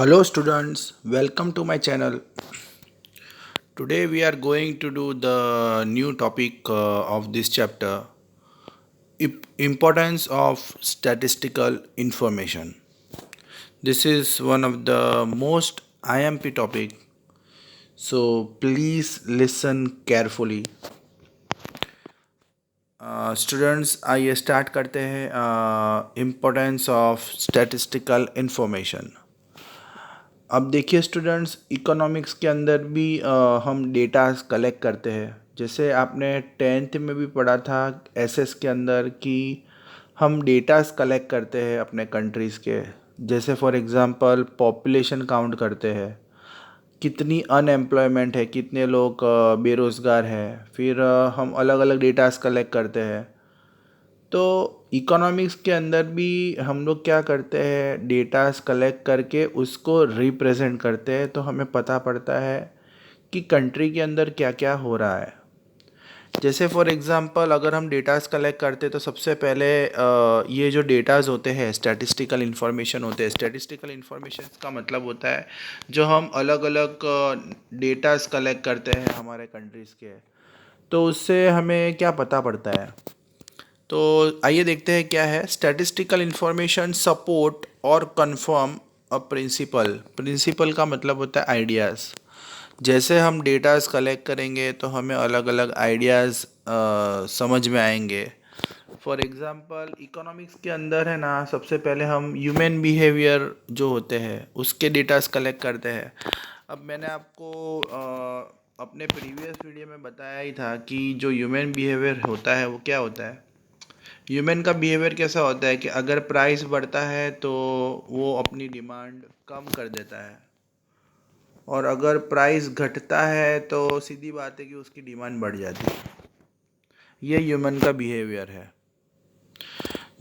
Hello students, welcome to my channel. Today we are going to do the new topic of this chapter, importance of statistical information. This is one of the most IMP topic, so please listen carefully. Students आइए start करते हैं importance of statistical information. अब देखिए students, economics के अंदर भी हम data collect करते हैं। जैसे आपने टेंथ में भी पढ़ा था एसएस के अंदर कि हम डेटास कलेक्ट करते हैं अपने कंट्रीज़ के। जैसे फॉर एग्जांपल पॉपुलेशन काउंट करते हैं, कितनी अनएम्प्लॉयमेंट है, कितने लोग बेरोज़गार हैं। फिर हम अलग अलग डेटास कलेक्ट करते हैं। तो इकोनॉमिक्स के अंदर भी हम लोग क्या करते हैं, डेटास कलेक्ट करके उसको रिप्रेजेंट करते हैं, तो हमें पता पड़ता है कि कंट्री के अंदर क्या क्या हो रहा है। जैसे फॉर एग्जांपल अगर हम डेटास कलेक्ट करते हैं तो सबसे पहले ये जो डेटास होते हैं स्टैटिस्टिकल इन्फॉर्मेशन होते हैं। स्टैटिस्टिकल इन्फॉर्मेशन का मतलब होता है जो हम अलग अलग डेटास कलेक्ट करते हैं हमारे कंट्रीज़ के, तो उससे हमें क्या पता पड़ता है। तो आइए देखते हैं क्या है। स्टैटिस्टिकल इंफॉर्मेशन सपोर्ट और कंफर्म अ प्रिंसिपल। प्रिंसिपल का मतलब होता है आइडियाज़। जैसे हम डेटास कलेक्ट करेंगे तो हमें अलग अलग आइडियाज़ समझ में आएंगे। फॉर एग्ज़ाम्पल इकोनॉमिक्स के अंदर है ना, सबसे पहले हम ह्यूमन बिहेवियर जो होते हैं उसके डेटास कलेक्ट करते हैं। अब मैंने आपको अपने प्रीवियस वीडियो में बताया ही था कि जो ह्यूमन बिहेवियर होता है वो क्या होता है। ह्यूमन का बिहेवियर कैसा होता है कि अगर प्राइस बढ़ता है तो वो अपनी डिमांड कम कर देता है, और अगर प्राइस घटता है तो सीधी बात है कि उसकी डिमांड बढ़ जाती है। ये ह्यूमन का बिहेवियर है।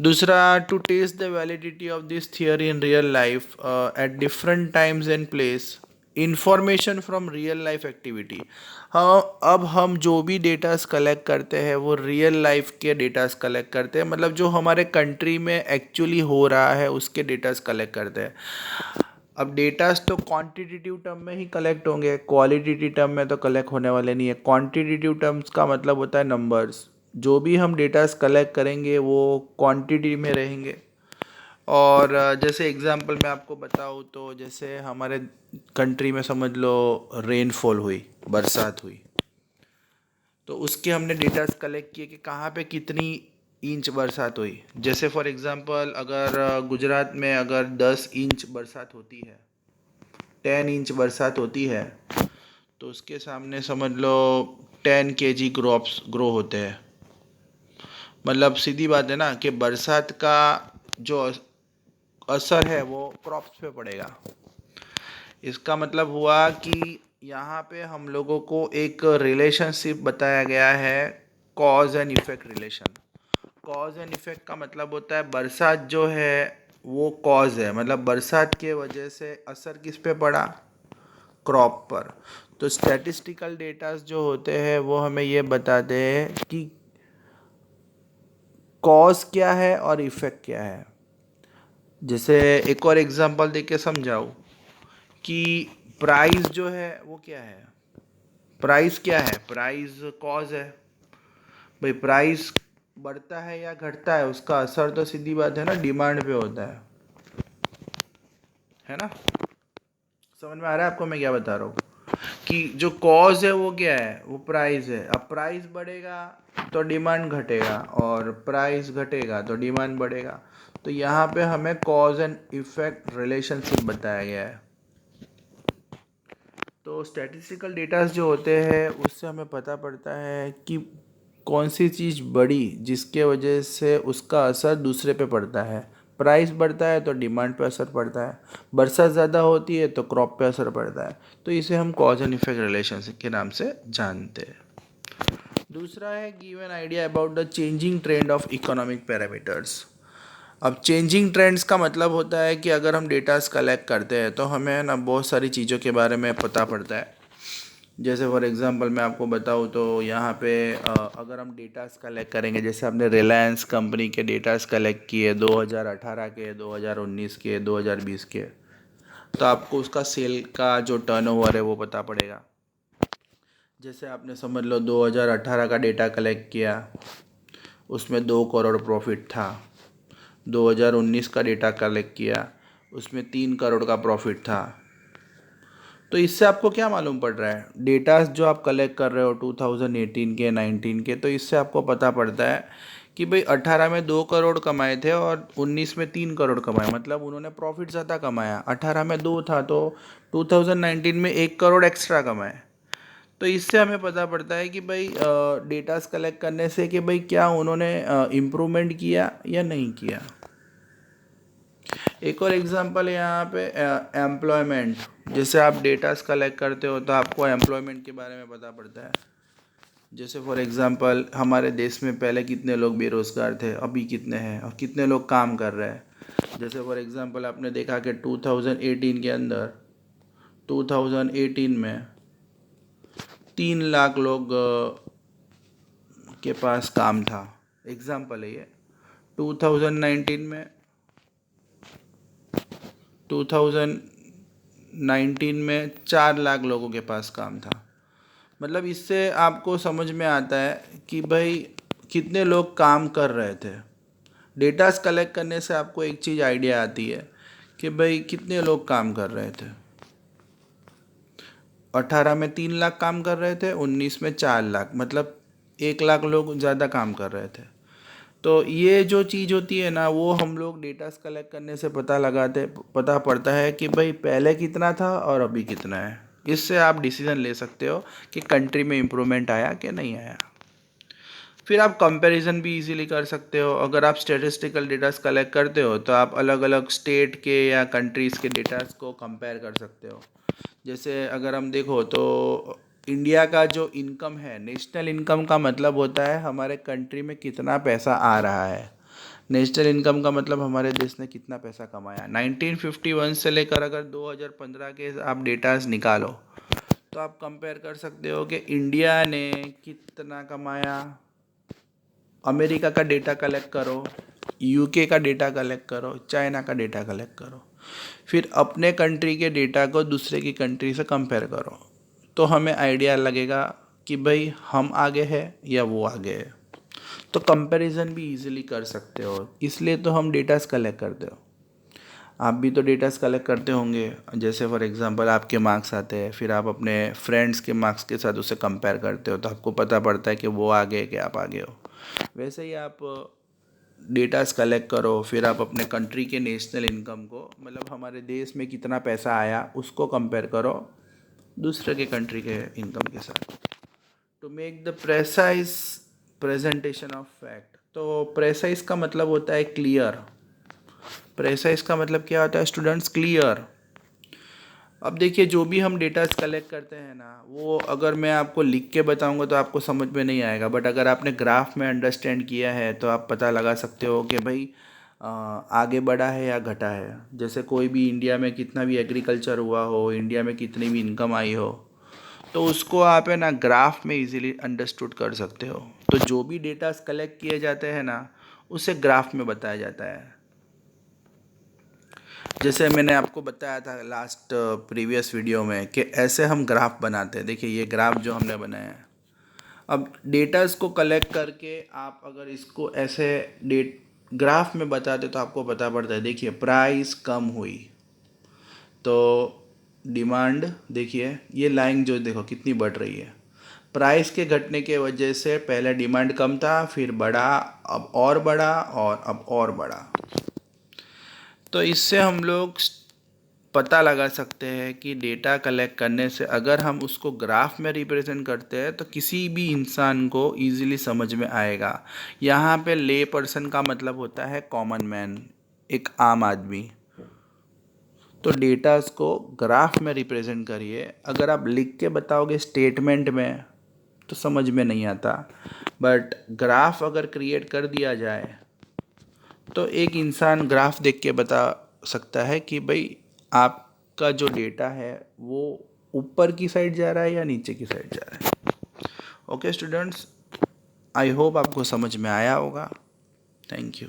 दूसरा, to test the validity of this theory in real life at different times and place, information from real life activity. हाँ, अब हम जो भी डेटास कलेक्ट करते हैं वो रियल लाइफ के डेटास कलेक्ट करते हैं, मतलब जो हमारे कंट्री में एक्चुअली हो रहा है उसके डेटास कलेक्ट करते हैं। अब डेटास तो क्वांटिटेटिव टर्म में ही कलेक्ट होंगे, क्वालिटेटिव टर्म में तो कलेक्ट होने वाले नहीं है। क्वांटिटेटिव टर्म्स का मतलब होता है नंबर्स। जो भी हम डेटास कलेक्ट करेंगे वो क्वांटिटी में रहेंगे। और जैसे एग्जांपल मैं आपको बताऊँ तो जैसे हमारे कंट्री में समझ लो रेनफॉल हुई, बरसात हुई, तो उसके हमने डेटास कलेक्ट किए कि कहाँ पे कितनी इंच बरसात हुई। जैसे फॉर एग्जांपल अगर गुजरात में अगर 10 इंच बरसात होती है, 10 इंच बरसात होती है, तो उसके सामने समझ लो 10 kg क्रॉप्स ग्रो होते हैं। मतलब सीधी बात है ना कि बरसात का जो असर है वो क्रॉप्स पे पड़ेगा। इसका मतलब हुआ कि यहाँ पे हम लोगों को एक रिलेशनशिप बताया गया है, cause and effect relation. Cause and effect का मतलब होता है बरसात जो है वो कॉज है, मतलब बरसात के वजह से असर किस पे पड़ा, क्रॉप पर। तो स्टैटिस्टिकल डेटास जो होते हैं वो हमें ये बताते हैं कि कॉज क्या है और इफेक्ट क्या है। जैसे एक और एग्जांपल देके समझाऊँ कि प्राइस जो है वो क्या है। प्राइस क्या है, प्राइस कॉज है। भाई प्राइस बढ़ता है या घटता है उसका असर तो सीधी बात है ना डिमांड पे होता है ना। समझ में आ रहा है आपको मैं क्या बता रहा हूँ कि जो कॉज है वो क्या है, वो प्राइस है। अब प्राइस बढ़ेगा तो डिमांड घटेगा, और प्राइस घटेगा तो डिमांड बढ़ेगा। तो यहाँ पे हमें कॉज एंड इफेक्ट रिलेशनशिप बताया गया है। तो स्टैटिस्टिकल डेटास जो होते हैं उससे हमें पता पड़ता है कि कौन सी चीज़ बढ़ी जिसके वजह से उसका असर दूसरे पे पड़ता है। प्राइस बढ़ता है तो डिमांड पे असर पड़ता है, बरसात ज़्यादा होती है तो क्रॉप पे असर पड़ता है। तो इसे हम कॉज एंड इफेक्ट रिलेशनशिप के नाम से जानते हैं। दूसरा है give an idea about the changing trend of economic parameters. अब चेंजिंग ट्रेंड्स का मतलब होता है कि अगर हम डेटास कलेक्ट करते हैं तो हमें ना बहुत सारी चीज़ों के बारे में पता पड़ता है। जैसे फॉर एग्जांपल मैं आपको बताऊँ तो यहाँ पे अगर हम डेटास कलेक्ट करेंगे, जैसे आपने रिलायंस कंपनी के डेटास कलेक्ट किए 2018 के, 2019 के, 2020 के, तो आपको उसका सेल का जो टर्नओवर है वो पता पड़ेगा। जैसे आपने समझ लो 2018 का डेटा कलेक्ट किया, उसमें 2 करोड़ प्रॉफिट था। 2019 का डेटा कलेक्ट किया, उसमें 3 करोड़ का प्रॉफिट था। तो इससे आपको क्या मालूम पड़ रहा है, डेटा जो आप कलेक्ट कर रहे हो 2018 के 19 के, तो इससे आपको पता पड़ता है कि भाई 18 में 2 करोड़ कमाए थे और 19 में 3 करोड़ कमाए, मतलब उन्होंने प्रॉफिट ज़्यादा कमाया। 18 में 2 था तो 2019 में 1 करोड़ एक्स्ट्रा कमाए। तो इससे हमें पता पड़ता है कि भाई डेटास कलेक्ट करने से कि भाई क्या उन्होंने इम्प्रूवमेंट किया या नहीं किया। एक और एग्जांपल है यहाँ पे एम्प्लॉयमेंट। जैसे आप डेटास कलेक्ट करते हो तो आपको एम्प्लॉयमेंट के बारे में पता पड़ता है। जैसे फॉर एग्जांपल हमारे देश में पहले कितने लोग बेरोज़गार थे, अभी कितने हैं, और कितने लोग काम कर रहे हैं। जैसे फॉर एग्जांपल आपने देखा कि 2018 के अंदर 2018 में 3 लाख लोग के पास काम था। एग्जांपल है ये। 2019 में 2019 में 4 लाख लोगों के पास काम था। मतलब इससे आपको समझ में आता है कि भाई कितने लोग काम कर रहे थे। डेटास कलेक्ट करने से आपको एक चीज़ आइडिया आती है कि भाई कितने लोग काम कर रहे थे। 18 में 3 लाख काम कर रहे थे, 19 में 4 लाख, मतलब 1 लाख लोग ज़्यादा काम कर रहे थे। तो ये जो चीज़ होती है ना, वो हम लोग डेटास कलेक्ट करने से पता पड़ता है कि भाई पहले कितना था और अभी कितना है। इससे आप डिसीजन ले सकते हो कि कंट्री में इम्प्रूवमेंट आया कि नहीं आया। फिर आप कंपैरिजन भी इजीली कर सकते हो। अगर आप स्टैटिस्टिकल डेटास कलेक्ट करते हो तो आप अलग अलग स्टेट के या कंट्रीज़ के डेटास को कंपेयर कर सकते हो। जैसे अगर हम देखो तो इंडिया का जो इनकम है, नेशनल इनकम का मतलब होता है हमारे कंट्री में कितना पैसा आ रहा है। नेशनल इनकम का मतलब हमारे देश ने कितना पैसा कमाया। 1951 से लेकर अगर 2015 के आप डेटास निकालो तो आप कंपेयर कर सकते हो कि इंडिया ने कितना कमाया। अमेरिका का डेटा कलेक्ट करो, यूके का डेटा कलेक्ट करो, चाइना का डेटा कलेक्ट करो, फिर अपने कंट्री के डेटा को दूसरे की कंट्री से कंपेयर करो, तो हमें आइडिया लगेगा कि भाई हम आगे हैं या वो आगे है। तो कंपैरिजन भी इजीली कर सकते हो, इसलिए तो हम डेटास कलेक्ट करते हो। आप भी तो डेटास कलेक्ट करते होंगे। जैसे फॉर एग्जांपल आपके मार्क्स आते हैं, फिर आप अपने फ्रेंड्स के मार्क्स के साथ उसे कंपेयर करते हो, तो आपको पता पड़ता है कि वो आगे है कि आप आगे हो। वैसे ही आप डेटास कलेक्ट करो, फिर आप अपने कंट्री के नेशनल इनकम को, मतलब हमारे देश में कितना पैसा आया, उसको कंपेयर करो दूसरे के कंट्री के इनकम के साथ, to make the precise presentation of fact. तो प्रेसाइज का मतलब होता है क्लियर। प्रेसाइज का मतलब क्या होता है स्टूडेंट्स? क्लियर। अब देखिए, जो भी हम डेटास कलेक्ट करते हैं ना, वो अगर मैं आपको लिख के बताऊंगा तो आपको समझ में नहीं आएगा, बट अगर आपने ग्राफ में अंडरस्टैंड किया है तो आप पता लगा सकते हो कि भाई आगे बढ़ा है या घटा है। जैसे कोई भी इंडिया में कितना भी एग्रीकल्चर हुआ हो, इंडिया में कितनी भी इनकम आई हो, तो उसको आप है ना ग्राफ में इजीली अंडरस्टूड कर सकते हो। तो जो भी डेटास कलेक्ट किए जाते हैं ना, उसे ग्राफ में बताया जाता है। जैसे मैंने आपको बताया था लास्ट प्रीवियस वीडियो में कि ऐसे हम ग्राफ बनाते हैं। देखिए ये ग्राफ जो हमने बनाया है। अब डेटास को कलेक्ट करके आप अगर इसको ऐसे डेट ग्राफ में बताते तो आपको पता पड़ता है। देखिए प्राइस कम हुई तो डिमांड, देखिए ये लाइन जो देखो कितनी बढ़ रही है। प्राइस के घटने के वजह से पहले डिमांड कम था, फिर बढ़ा, अब और बढ़ा और अब और बढ़ा। तो इससे हम लोग पता लगा सकते हैं कि डेटा कलेक्ट करने से अगर हम उसको ग्राफ में रिप्रेजेंट करते हैं तो किसी भी इंसान को इजीली समझ में आएगा। यहाँ पे ले पर्सन का मतलब होता है कॉमन मैन, एक आम आदमी। तो डेटास को ग्राफ में रिप्रेजेंट करिए। अगर आप लिख के बताओगे स्टेटमेंट में तो समझ में नहीं आता, बट ग्राफ अगर क्रिएट कर दिया जाए तो एक इंसान ग्राफ देख के बता सकता है कि भाई आपका जो डेटा है वो ऊपर की साइड जा रहा है या नीचे की साइड जा रहा है। ओके स्टूडेंट्स, आई होप आपको समझ में आया होगा। Thank you.